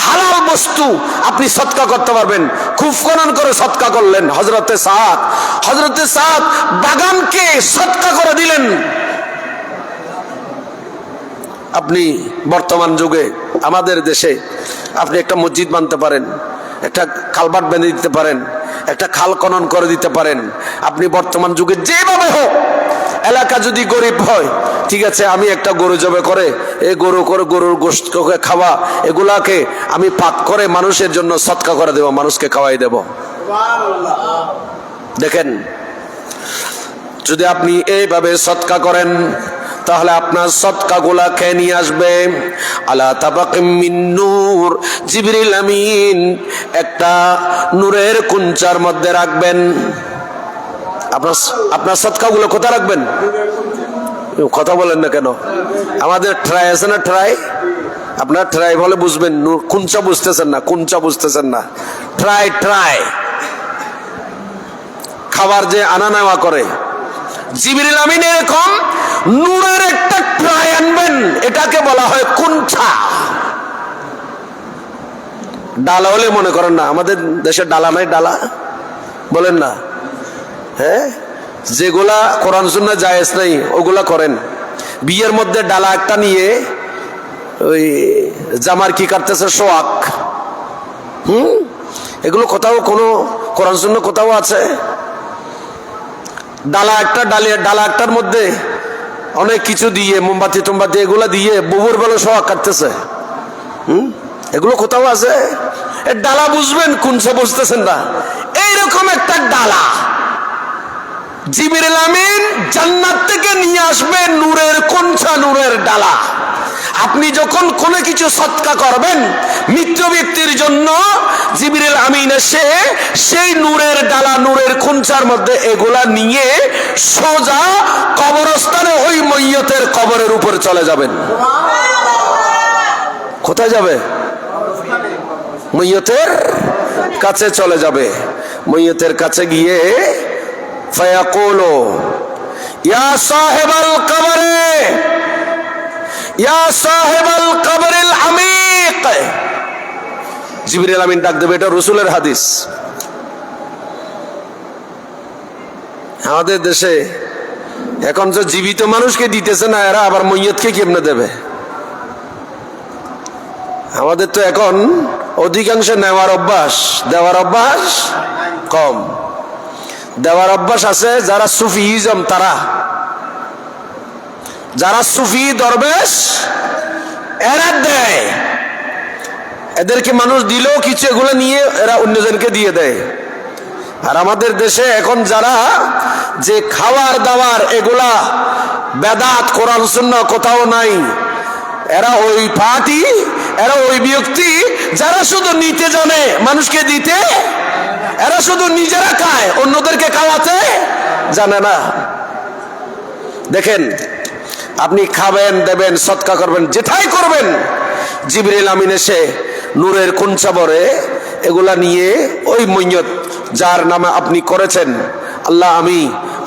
হালাল বস্তু আপনি সদকা করতে পারবেন। খুব খনন করে সদকা করলেন হযরতে সাদ বাগানকে সদকা করে দিলেন। আপনি বর্তমান যুগে আমাদের দেশে আপনি একটা মসজিদ বানাতে পারেন, একটা কালভার্ট বেঁধে দিতে পারেন, একটা খাল খনন করে দিতে পারেন। আপনি বর্তমান যুগে যেভাবে হোক, এলাকা যদি গরিব হয়, ঠিক আছে, আমি একটা গরু জবে করে এই গরুর গোশতকে খাওয়া, এগুলাকে আমি পাক করে মানুষের জন্য সদকা করে দেব, মানুষকে খাওয়াই দেব। দেখেন, যদি আপনি এইভাবে সদকা করেন তাহলে আপনার সদকা গুলা খেয়ে নিয়ে আসবে আলা তাবাকিম মিন নূর। জিবরিল আমিন একটা নূরের কুঞ্চার মধ্যে রাখবেন। আপনার সদকা গুলো কোথায় রাখবেন? কথা বলেন না কেন? আমাদের ট্রাই আছে না, ট্রাই, আপনার ট্রাই বলে বুঝবেন, কুঞ্চা বুঝতেছেন না, ট্রাই খাবার যে আনা নেওয়া করে, জিবরিল আমিন এরকম নূরের একটা ট্রাই আনবেন, এটাকে বলা হয় কুঞ্চা। ডালা হলে মনে করেন না, আমাদের দেশে ডালা নাই, ডালা বলেন না, হ্যাঁ, যেগুলা কোরআন সুন্নাহ জায়েজ নাই ওগুলা করেন। বিয়ের মধ্যে ডালা একটা নিয়ে ওই জামার কি কাটতেছে সোয়াক, এগুলো কোথাও কোনো কোরআন সুন্নাহ কোথাও আছে? ডালা একটার মধ্যে অনেক কিছু দিয়ে মোমবাতি টোমবাতি এগুলা দিয়ে বুবুর বেলা সোয়াক কাটতেছে, এগুলো কোথাও আছে? ডালা বুঝবেন, কুঞ্চা বুঝতেছেন না। এইরকম একটা ডালা জিবরিল আমিন জান্নাত থেকে নিয়ে আসবে, নূরের কুঞ্চা, নূরের ডালা। আপনি যখন কোনো কিছু সদকা করবেন মৃত ব্যক্তির জন্য, জিবরিল আমিন এসে সেই নূরের ডালা, নূরের কুঞ্চার মধ্যে এগুলা নিয়ে সোজা কবরস্থানে ওই ময়্যতের কবরের উপর চলে যাবেন। কোথায় যাবে? ময়্যতের কাছে চলে যাবে। ময়্যতের কাছে গিয়ে ফায়াকুলু ইয়া সাহিবাল কবরে, ইয়া সাহিবাল কবরিল আমিক। জিবরিল আমিন ডাক দেবে, এটা রাসূলের হাদিস। আমাদের দেশে এখন যে জীবিত মানুষকে দিতেছে না, এরা আবার ময়্যতকে কেমনে দেবে? আমাদের তো এখন অধিকাংশ নেওয়ার অভ্যাস, দেওয়ার অভ্যাস কম। দেওয়ার অভ্যাস আছে যারা সুফিজম, তারা যারা সুফি দরবেশ এরা দেয়, এদেরকে মানুষ দিলেও কিছু এগুলো নিয়ে এরা অন্যজনকে দিয়ে দেয়। আর আমাদের দেশে এখন যারা যে খাবার দাবার এগুলা বেদাত, কোরআন সুন্নাহ কোথাও নাই, এরা ওই পার্টি, এরা ওই ব্যক্তি যারা শুধু নিতে জানে, মানুষকে দিতে, এরা শুধু নিজেরা খায়, অন্যদেরকে খাওয়াতে জানে না। দেখেন, আপনি খাবেন, দেবেন, সদকা করবেন, যেটাই করবেন, জিবরিল আমিন এসে নূরের কুঞ্চা ভরে এগুলা নিয়ে ওই ময়্যত যার নামে আপনি করেছেন, আল্লাহ আমি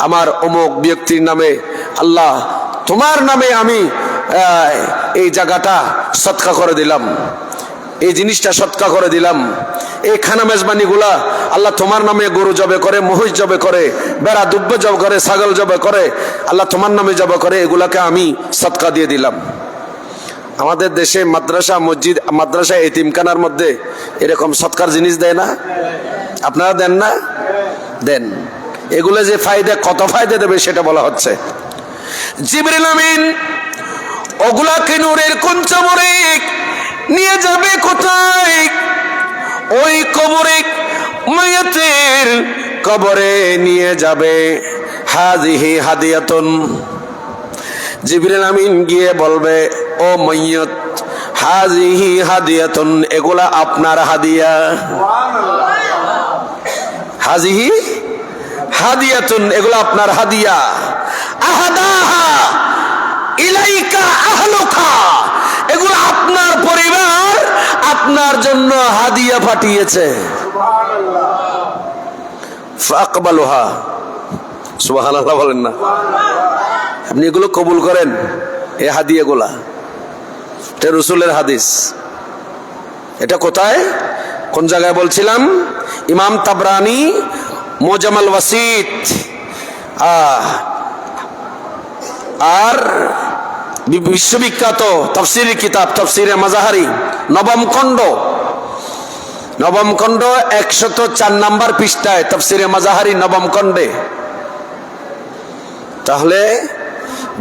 আমার অমুক ব্যক্তির নামে, আল্লাহ তোমার নামে আমি এই জায়গাটা সদকা করে দিলাম, এই জিনিসটা সদকা করে দিলাম, এই খানা মেজবানি গুলা আল্লাহ তোমার নামে গরু জবে করে, মহিষ জবে করে, বেড়া দুব্ব জব করে, ছাগল জবে করে, আল্লাহ তোমার নামে জবে করে, এগুলাকে আমি সদকা দিয়ে দিলাম। আমাদের দেশে মাদ্রাসা, মসজিদ, মাদ্রাসা, এতিমখানার মধ্যে এরকম সদকার জিনিস দেয় না? আপনারা দেন না? দেন। এগুলো যে ফায়দা, কত ফায়দা দেবে সেটা বলা হচ্ছে। জিবরিল আমিন ওগুলাকে নূরের কুঞ্চা ভরে নিয়ে যাবে কোথায়? ওই কবরে, মাইয়াতের কবরে নিয়ে যাবে। হাযিহি হাদিয়াতুন। জিবরিল আমিন গিয়ে বলবে, ও মাইয়াত, হাযিহি হাদিয়াতুন, এগুলা আপনার হাদিয়া। হাযিহি হাদিয়াতুন, এগুলা আপনার হাদিয়া। আহাদাহা ইলাইকা আহলুকা, এগুলো আপনার পরিবার আপনার জন্য হাদিয়া পাঠিয়েছে। ফাকবালুহা, সুবহানাল্লাহ বলেন না? আপনি এগুলো কবুল করেন, এই হাদিয়াগুলা, এটা রাসূলের হাদিস। এটা কোথায়, কোন জায়গায় বলছিলাম? ইমাম তাবরানি মোজামাল ওয়াসিত, আর বিশ্ববিখ্যাত তাফসিরের কিতাব তাফসিরে মাজাহারি নবম খণ্ড 104 নম্বর পৃষ্ঠায় তাফসিরে মাজাহারি নবম খণ্ডে। তাহলে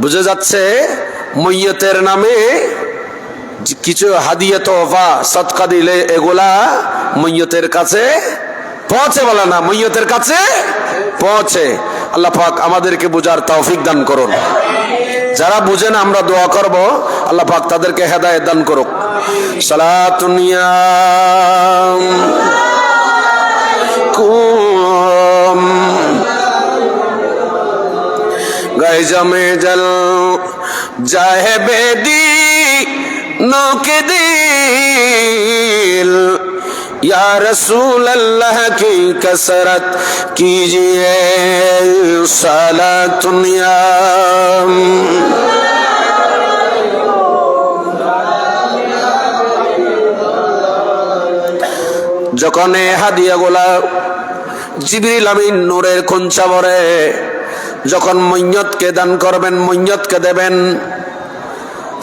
বুঝা যাচ্ছে মইয়তের নামে কিছু হাদিয়া তোহফা সদকা দিলে এগুলা মইয়তের কাছে পৌঁছে, বলে না, মইয়তের কাছে পৌঁছে। আল্লাহ পাক আমাদেরকে বুঝার তৌফিক দান করুন। যারা বুঝেন আমরা দোয়া করব, আল্লাহ পাক তাদেরকে হেদায়েত দান করুক। সালাতুন ইয়া কুম গায়ে জমে জল जाहे बेदी नौके दिल या रसूल अल्लाह की कसरत कीजिए सलातुन या যখন এই হাদিয়াগুলা জিবরিল আমিন নূরের কুঞ্চা ভরে যখন মইয়তকে দান করবেন, মইয়তকে দেবেন,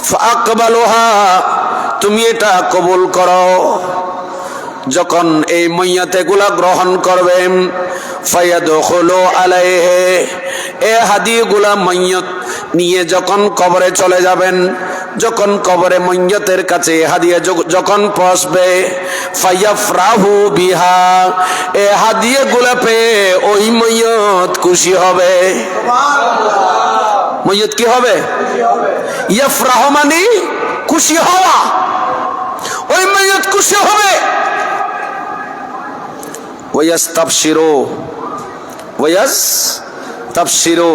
ফাকবালুহা, তুমি এটা কবুল করো। যখন এই মইয়তে গুলা গ্রহণ করবেন, ফায়াদখুলু আলাইহি, এই হাদিয়াগুলা মইয়ত নিয়ে যখন কবরে চলে যাবেন, যখন কবরে মইয়তের কাছে হাদিয়া যখন পৌঁছবে, ফায়াফরাহু বিহা, এই হাদিয়াগুলা পেয়ে ওই মইয়ত খুশি হবে। মইয়ত কি হবে? ইয়াফরাহ মানে খুশি হওয়া, ওই মইয়ত খুশি হবে। ওয়ায়াস্তাবশিরু,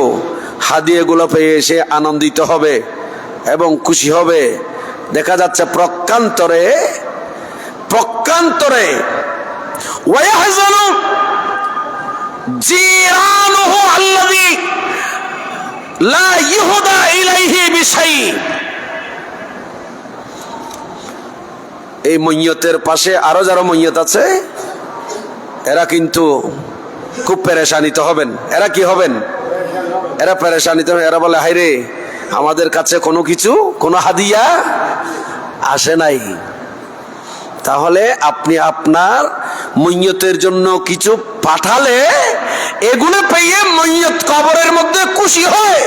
হাদিয়াগুলো পেয়ে সে আনন্দিত হবে এবং খুশি হবে। দেখা যাচ্ছে প্রকান্তরে ওয়ায়াহজানু জিরানুহু আল্লাযী লা ইহুদা ইলাইহি বিশাই, এই মইয়তের পাশে আরো যারা মইয়ত আছে এরা কিন্তু খুব পেরেশানিতে হবেন। এরা কি হবেন? এরা পেরেশানিতে হবে। এরা বলে, হায় রে, আমাদের কাছে কোনো কিছু, কোনো হাদিয়া আসে নাই। তাহলে আপনি আপনার মইয়তের জন্য কিছু পাঠালে এগুলো পেয়ে মইয়ত কবরের মধ্যে খুশি হয়।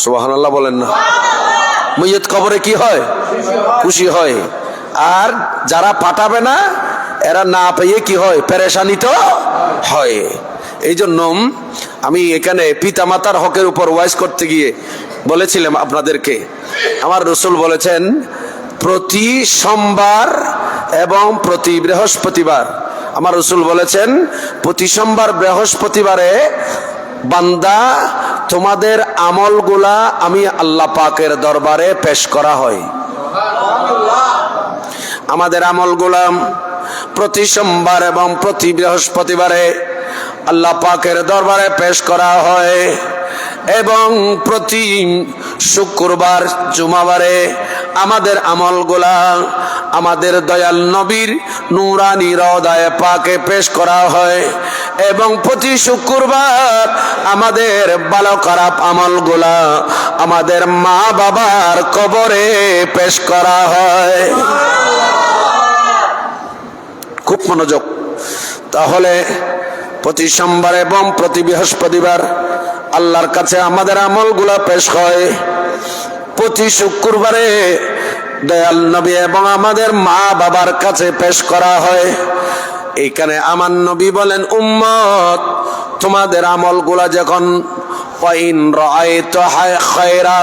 সুবহানাল্লাহ বলেন না? মইয়ত কবরে কি হয়? খুশি হয়। আর যারা পাঠাবে না এরা না পেয়ে কি হয়? পেরেশানি তো হয়। এই জন্য আমি এখানে পিতামাতার হকের উপর ওয়াইজ করতে গিয়ে বলেছিলাম আপনাদেরকে, আমার রাসূল বলেছেন প্রতি সোমবার এবং প্রতি বৃহস্পতিবার, আমার রাসূল বলেছেন প্রতি সোমবার বৃহস্পতিবারে বান্দা তোমাদের আমলগুলা আমি আল্লাহ পাকের দরবারে পেশ করা হয়। আমাদের আমলগুলা প্রতি সোমবার এবং প্রতি বৃহস্পতিবারে আল্লাহ পাকের দরবারে পেশ করা হয় এবং প্রতি শুক্রবার জুমাবারে আমাদের আমলগুলা আমাদের দয়াল নবীর নূরানি রওদায়ে পাকে পেশ করা হয় এবং প্রতি শুক্রবার আমাদের ভালো খারাপ আমলগুলা আমাদের মা বাবার কবরে পেশ করা হয়। খুব মনোযোগ। তাহলে প্রতি সোমবার এবং প্রতি বৃহস্পতিবার আল্লাহর কাছে আমাদের আমলগুলা পেশ হয়। প্রতি শুক্রবারে দয়াল নবী এবং আমাদের মা বাবার কাছে পেশ করা হয়। এইখানে আমার নবী বলেন, উম্মত তোমাদের আমলগুলা যখন ওয়াইন রাআইতু খায়রা,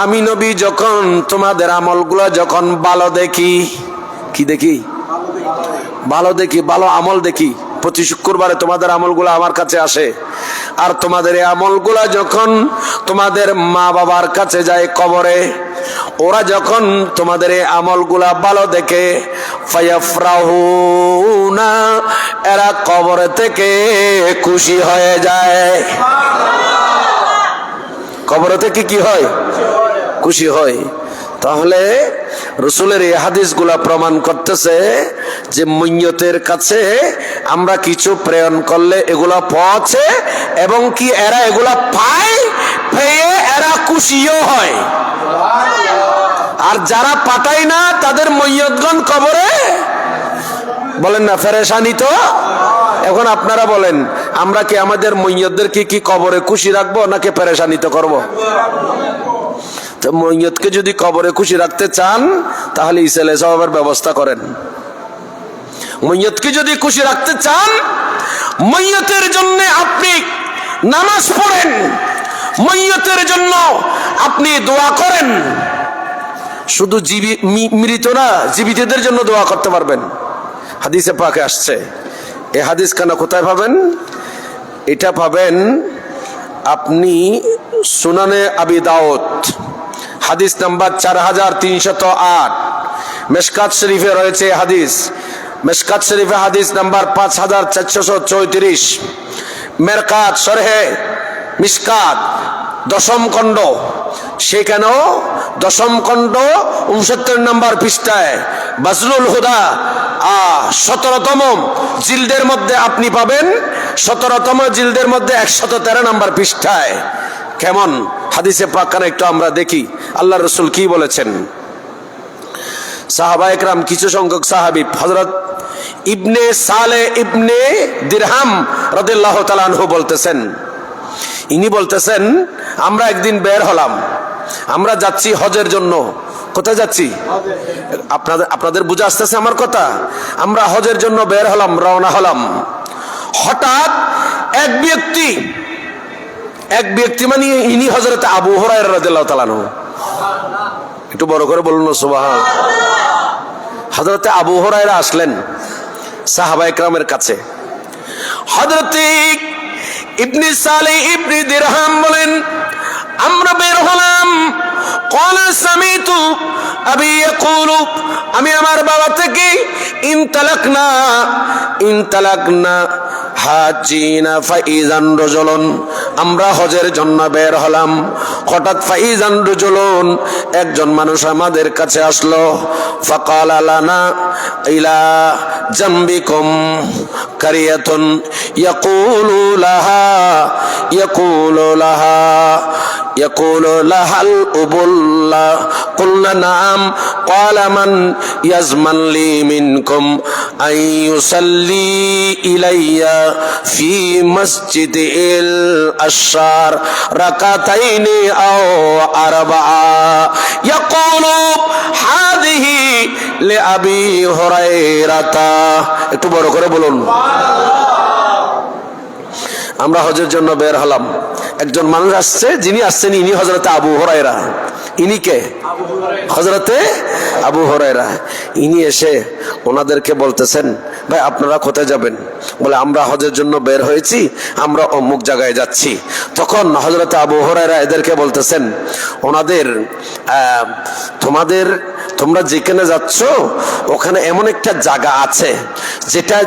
আমি নবী যখন তোমাদের আমলগুলা যখন ভালো দেখি, কি দেখি? ভালো দেখি, ভালো আমল দেখি। প্রতি শুক্রবারে তোমাদের আমলগুলো আমার কাছে আসে, আর তোমাদের এই আমলগুলা যখন তোমাদের মা বাবার কাছে যায় কবরে, ওরা যখন তোমাদের এই আমলগুলা ভালো দেখে ফায়াফরাহুনা, এরা কবরে থেকে খুশি হয়ে যায়। কবরে থেকে কি হয়? খুশি হয়। তাহলে রসুলের এই হাদিসগুলা প্রমাণ করতেছে যে মইয়তের কাছে আমরা কিছু প্রেরণ করলে এগুলা পৌঁছে এবং কি এরা এগুলা পায়, পেয়ে এরা খুশিও হয়। আর যারা পাঠায় না তাদের মইয়তগণ কবরে বলেন না ফেরেশানি। তো এখন আপনারা বলেন, আমরা কি আমাদের মইয়তদের কি কবরে খুশি রাখবো নাকি পেরেশানিত করব? তো মইয়তকে যদি কবরে খুশি রাখতে চান তাহলে ইসেলে সওয়াবের ব্যবস্থা করেন। মইয়তকে যদি খুশি রাখতে চান, মইয়তের জন্য আপনি নামাজ পড়েন, মইয়তের জন্য আপনি দোয়া করেন। শুধু মৃত না, জীবিতদের জন্য দোয়া করতে পারবেন। হাদিসে পাকে আসছে। এই হাদিস খানা কোথায় পাবেন? এটা পাবেন আপনি সুনানে আবি দাউদ হাদিস নাম্বার 4308। মেশকাত শরীফে রয়েছে হাদিস। মেশকাত শরীফে হাদিস নাম্বার 5434। মেরকাত শরহে মিশকাত দশম খণ্ড, সেখানেও দশম খণ্ড 69 নম্বর পৃষ্ঠায় বাজলুল হুদা 17তম জিলদের মধ্যে আপনি পাবেন। 17তম জিলদের মধ্যে 113 নম্বর পৃষ্ঠায়। কেমন হাদিসে পাক খানা একটু আমরা দেখি আল্লাহ রসুল কি বলেছেন। সাহাবা একরাম, কিছু সংখ্যক সাহাবী, হযরত ইবনে সালে ইবনে দিরহাম রাদিয়াল্লাহু তাআলা আনহু বলতেছেন, ইনি বলতেছেন আমরা একদিন বের হলাম, আমরা যাচ্ছি হজের জন্য। কোথায় যাচ্ছি? আপনাদের বুঝে আসতেছে আমার কথা? আমরা হজের জন্য বের হলাম, রওনা হলাম। হঠাৎ এক ব্যক্তি মানে ইনি হযরত আবু হুরায়রা রাদিয়াল্লাহু তাআলা আনহু। একটু বড় করে বলুন না সুবহান। হযরত আবু হুরায়রা আসলেন সাহাবা একরামের কাছে। হযরত ইবনে সালে ইবনে দিরহাম বলেন আমরা বের হলাম। ক্বালা সামিতু আবি ইয়াকুলু, আমি আমার বাবা থেকে ইনতালাকনা হাজিনা ফাইজান রাজুলুন, আমরা হজের জন্য বের হলাম। হঠাৎ ফাইজান রাজুলুন, একজন মানুষ আমাদের কাছে আসলো। ফাকালা লানা ইলা জামবিকুম কারিয়াতুন ইয়াকুলু লাহাল উবুল্লা। কুলনা নাম। ক্বালা মান ইয়াজমান লি মিনকুম আন ইউসাল্লি ইলাইয়া ফি মসজিদিল আশশার রাকাতাইনি আও আরবাআ ইয়াকুলু হাযিহি লিআবি হুরায়রাতা। একটু বড় করে বলুন। আমরা হজের জন্য বের হলাম। একজন মানুষ আসছে, যিনি আসছেন ইনি হযরতে আবু হুরায়রা। ইনি কে? হযরতে আবু হুরায়রা। ইনি এসে ওনাদেরকে বলতেছেন, ভাই আপনারা কোথায় যাবেন? বলে আমরা হজের জন্য বের হয়েছি, আমরা অমুক জায়গায় যাচ্ছি। তখন হযরতে আবু হুরায়রা এদেরকে বলতেছেন, ওনাদের তোমরা যেখানে যাচ্ছ ওখানে এমন একটা জায়গা আছে,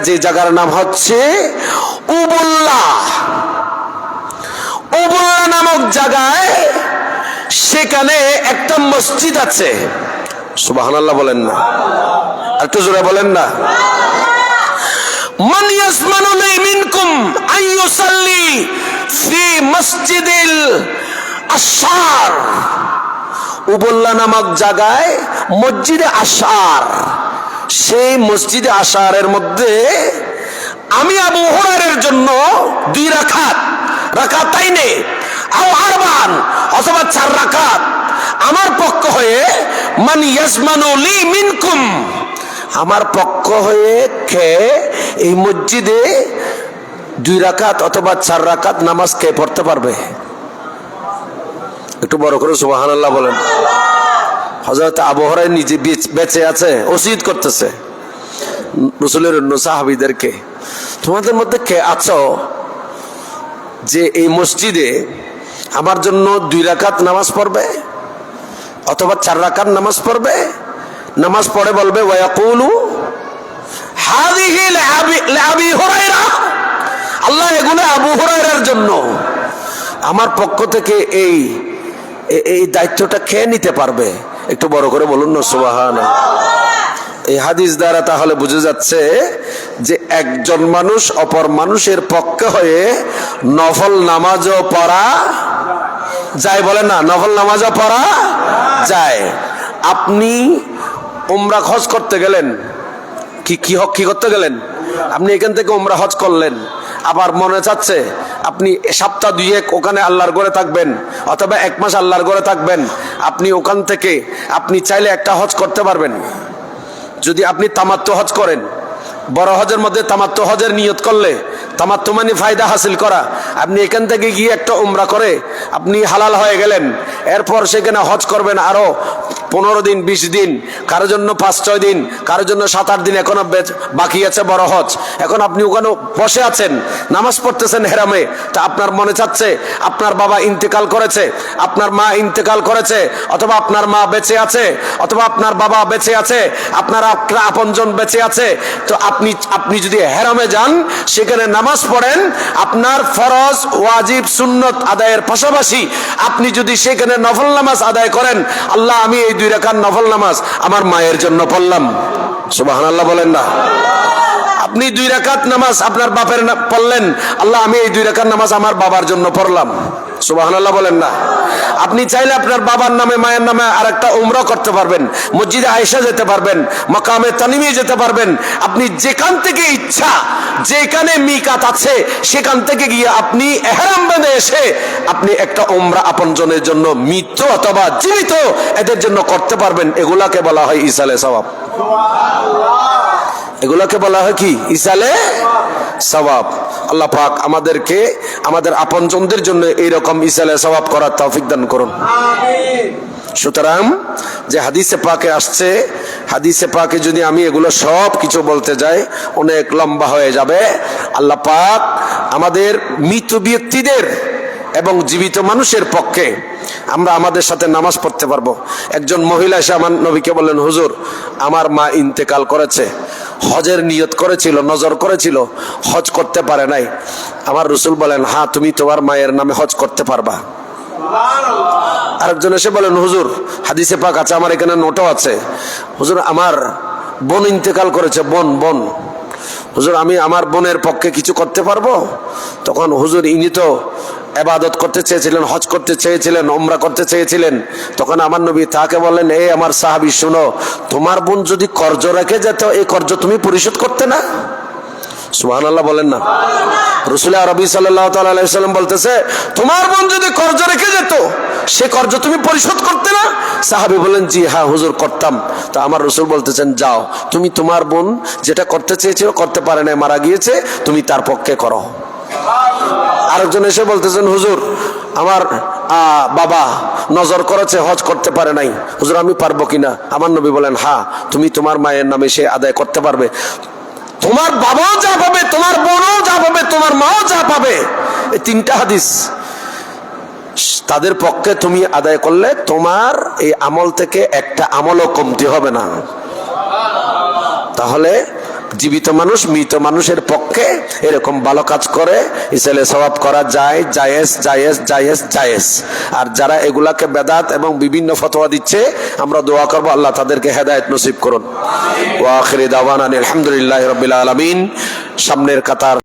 যে জায়গার নাম হচ্ছে উবুল্লা নামক জায়গায়, সেখানে একটা মসজিদ আছে। সুবহানাল্লাহ বলেন না, একটু জোরে বলেন না। মান ইয়াসমানু লি মিনকুম আন ইউসাল্লি ফি মসজিদিল আশশার, উবুল্লা নামক জায়গায় মসজিদে আশশার, সেই মসজিদে আশশারের মধ্যে আমি আবু হুরায়রার জন্য 2 রাকাতাইনে আও আরবান অথবা 4 রাকাত আমার পক্ষ হয়ে মান ইয়াজমানু লি মিনকুম, আমার পক্ষ হয়ে কে এই মসজিদে 2 রাকাত অথবা 4 রাকাত নামাজ কে পড়তে পারবে? একটু বড় করে সুবহানাল্লাহ বলেন। হযরত আবু হুরায়রা নিজে বেঁচে আছে, ওসিয়ত করতেছে রাসূলের অন্য সাহাবীদেরকে, তোমাদের মধ্যে কে আছো যে এই মসজিদে আমার জন্য 2 রাকাত নামাজ পড়বে অথবা 4 রাকাত নামাজ পড়বে? নামাজ পড়ে বলবে ওয়ায়াকুলু হাযিহি লিআবি হুরায়রা, আল্লাহ এগুলো আবু হুরায়রার জন্য, আমার পক্ষ থেকে এই দায়িত্বটা কে নিতে পারবে? একটু বড় করে বলুন না সুবহানাল্লাহ। এই হাদিস দ্বারা তাহলে বুঝে যাচ্ছে যে একজন মানুষ অপর মানুষের পক্ষে হয়ে নফল নামাজও পড়া যায়, বলেন না, নফল নামাজও পড়া যায়। আপনি উমরা হজ করতে গেলেন, কি করতে গেলেন, আপনি এখান থেকে উমরা হজ করলেন, আবার মনে চাচ্ছে আপনি সপ্তাহ দুয়েক ওখানে আল্লাহর ঘরে থাকবেন অথবা 1 মাস আল্লাহর ঘরে থাকবেন, আপনি ওখান থেকে আপনি চাইলে একটা হজ করতে পারবেন। যদি আপনি তামাত্তু হজ করেন, বড় হজের মধ্যে তামাত্তু হজের নিয়ত করলে, তামাত্তু মানে ফায়দা হাসিল করা, আপনি এখান থেকে গিয়ে একটা উমরা করে আপনি হালাল হয়ে গেলেন, এরপর সেখানে হজ করবেন আরো 15 দিন 20 দিন, কারোর জন্য 5-6 দিন, কারোর জন্য 7-8 দিন এখনো বাকি আছে বড় হজ। এখন আপনি ওখানে বসে আছেন, নামাজ পড়তেছেন হেরামে, তা আপনার মনে চাচ্ছে আপনার বাবা ইন্তেকাল করেছে, আপনার মা ইন্তেকাল করেছে, অথবা আপনার মা বেঁচে আছে, অথবা আপনার বাবা বেঁচে আছে, আপনার আপনজন বেঁচে আছে, তো আপনি যদি হেরামে যান, সেখানে নামাজ পড়েন, আপনার ফরজ ওয়াজিব সুন্নত আদায়ের পাশাপাশি আপনি যদি সেখানে নফল নামাজ আদায় করেন, আল্লাহ আমি এই 2 রাকাত নফল নামাজ আমার মায়ের জন্য পড়লাম, সুবহানাল্লাহ বলেন না। আপনি 2 রাকাত নামাজ আপনার বাপের পড়লেন, আল্লাহ আমি এই 2 রাকাত নামাজ আমার বাবার জন্য পড়লাম, সুবহানাল্লাহ বলেন না। আপনি চাইলে আপনার বাবার নামে মায়ের নামে আরেকটা উমরা করতে পারবেন, মসজিদে আয়েশা যেতে পারবেন, মাকামে তানিমে যেতে পারবেন। আপনি যেখান থেকে ইচ্ছা, যেখানে মিকাত আছে সেখান থেকে গিয়ে আপনি ইহরাম বেঁধে এসে আপনি একটা উমরা আপনজনের জন্য, মৃত অথবা জীবিত, এদের জন্য করতে পারবেন। এগুলাকে বলা হয় ইসালে সওয়াব। এগুলাকে বলা হয় কি? ইসালে সওয়াব। আল্লাহ পাক আমাদেরকে আমাদের আপনজনদের জন্য এইরকম ইসালে সওয়াব করার তৌফিক দান করুন, আমিন। সুতরাং যে হাদিসে পাকে আসছে, হাদিসে পাকে যদি আমি এগুলো সব কিছু বলতে যাই অনেক লম্বা হয়ে যাবে। আল্লাহ পাক আমাদের মৃত ব্যক্তিদের এবং জীবিত মানুষের পক্ষে আমরা আমাদের সাথে নামাজ পড়তে পারবো। একজন মহিলা এসে আমার নবীকে বললেন, হুজুর আমার মা ইন্তেকাল করেছে, হজের নিয়ত করেছিল, নজর করেছিল, হজ করতে পারে নাই। আমার রাসূল বলেন, হ্যাঁ তুমি তোমার মায়ের নামে হজ করতে পারবা। আরেকজন এসে বলেন, হুজুর হাদিসে পাক আছে, আমার এখানে নোটও আছে, হুজুর আমার বোন ইন্তেকাল করেছে, বোন হুজুর আমি আমার বোনের পক্ষে কিছু করতে পারবো? তখন হুজুর ইনি তো ইবাদত করতে চেয়েছিলেন, হজ করতে চেয়েছিলেন, উমরা করতে চেয়েছিলেন। তখন আমার নবী তাকে বললেন, এই আমার সাহাবী শুনো, তোমার বোন যদি কর্জ রেখে যেত, এই কর্জ তুমি পরিশোধ করতে না? সুবহানাল্লাহ বলেন না। রাসূল আরবি সাল্লাল্লাহু তাআলা আলাইহি ওয়াসাল্লাম বলতেছে, তোমার বোন যদি কর্জ রেখে যেত, সে কর্জ তুমি পরিশোধ করতে না? সাহাবী বলেন, জি হ্যাঁ হুজুর করতাম। তা আমার রাসূল বলতেছেন, যাও তুমি তোমার বোন যেটা করতে চেয়েছিল, করতে পারে না, মারা গিয়েছে, তুমি তার পক্ষে করো। আরেকজন এসে বলতেছেন, হুজুর আমার বাবা নজর করেছে, হজ করতে পারে নাই, হুজুর আমি পারবো কিনা? আমার নবী বলেন, হ্যাঁ তুমি তোমার মায়ের নামে সে আদায় করতে পারবে। তোমার বাবাও যা পাবে, তোমার বোনও যা পাবে, তোমার মাও যা পাবে, এই 3টা হাদিস তাদের পক্ষে তুমি আদায় করলে তোমার এই আমল থেকে একটা আমলও কমতি হবে না। তাহলে জীবিত মানুষ মৃত মানুষের পক্ষে এরকম ভালো কাজ করে ইসালে সওয়াব করা যায়, জায়েজ জায়েজ জায়েজ জায়েজ। আর যারা এগুলাকে বেদাত এবং বিভিন্ন ফতোয়া দিচ্ছে, আমরা দোয়া করব আল্লাহ তাদেরকে হেদায়েত নসিব করুন। ওয়া আখিরি দাওয়ানা আলহামদুলিল্লাহি রাব্বিল আলামিন। সামনের কাতার